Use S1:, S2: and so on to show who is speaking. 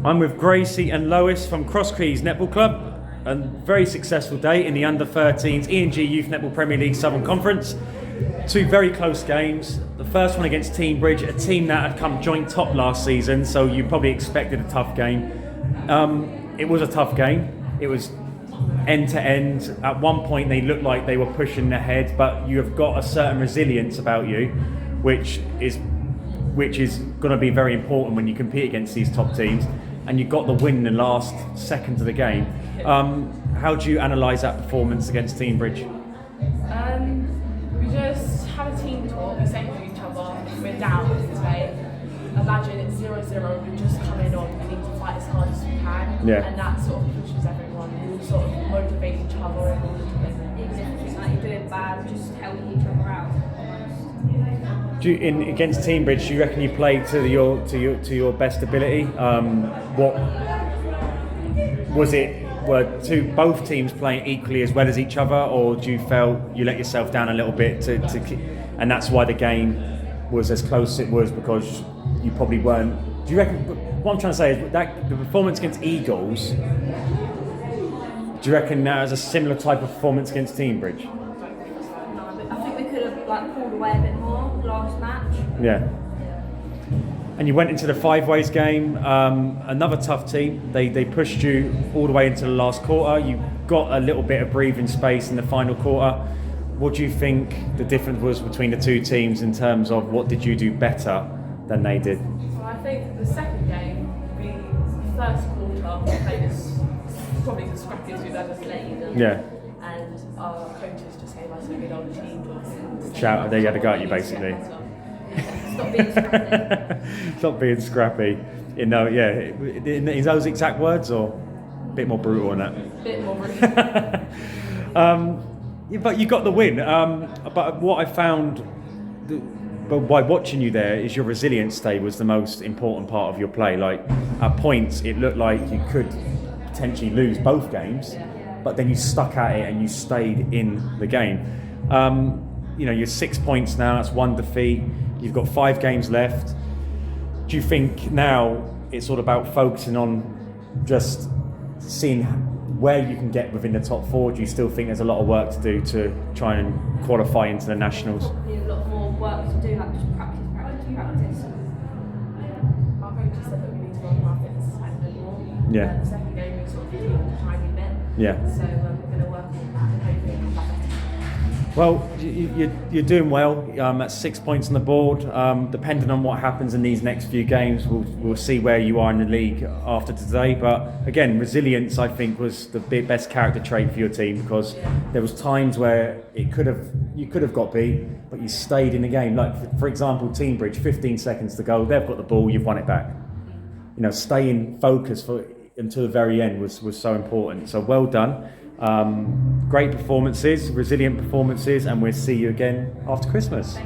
S1: I'm with Gracie and Lois from Crosskeys Netball Club. A very successful day in the under-13s E&G Youth Netball Premier League Southern Conference. Two very close games. The first one against Team Bridge, a team that had come joint top last season, so you probably expected a tough game. It was a tough game. It was end to end. At one point they looked like they were pushing ahead, but you have got a certain resilience about you, which is going to be very important when you compete against these top teams. And you got the win in the last seconds of the game. How do you analyse that performance against Team Bridge?
S2: We just have a team talk, we say to each other, if we're down today, imagine it's 0-0, we're just coming on, we need to fight as hard as we can.
S1: Yeah.
S2: And that sort of pushes everyone, we all sort of motivate each other and all the
S3: Even if it's like you're doing bad, just helping each other out.
S1: Against Team Bridge, do you reckon you played to your best ability? What was it? Were both teams playing equally as well as each other, or do you felt you let yourself down a little bit and that's why the game was as close as it was, because you probably weren't? Do you reckon? What I'm trying to say is that the performance against Eagles. Do you reckon that was a similar type of performance against Team Bridge?
S3: I think we could have pulled away a bit more last match.
S1: Yeah. And you went into the five ways game, another tough team. They pushed you all the way into the last quarter. You got a little bit of breathing space in the final quarter. What do you think the difference was between the two teams in terms of what did you do better than they did?
S2: So I think the second game, the first quarter, we played as probably the scrappiest we've ever played.
S1: Yeah.
S2: And our coaches just gave us a good old team talk.
S1: Shout, they had a go at you basically.
S3: Stop being scrappy.
S1: Stop being scrappy. In his those exact words, or a bit more brutal on that?
S2: A bit more brutal.
S1: But you got the win. But what I found, by watching you there, is your resilience stay was the most important part of your play. Like at points, it looked like you could potentially lose both games, but then you stuck at it and you stayed in the game. You're 6 points now. That's one defeat. You've got 5 games left. Do you think now it's all about focusing on just seeing where you can get within the top 4? Do you still think there's a lot of work to do to try and qualify into the nationals?
S3: Probably a lot more work to do, like just practice.
S2: Our coach just said that we need to run our fitness a bit more.
S1: Yeah.
S2: The second game we sort of did a tiny bit.
S1: Yeah.
S2: So we're going to work on that and hopefully come back.
S1: Well, you're doing well. That's 6 points on the board. Depending on what happens in these next few games, we'll see where you are in the league after today. But again, resilience, I think, was the best character trait for your team, because there was times where you could have got beat, but you stayed in the game. Like for example, Team Bridge, 15 seconds to go. They've got the ball. You've won it back. Staying focused until the very end was so important. So well done. Great performances, resilient performances, and we'll see you again after Christmas.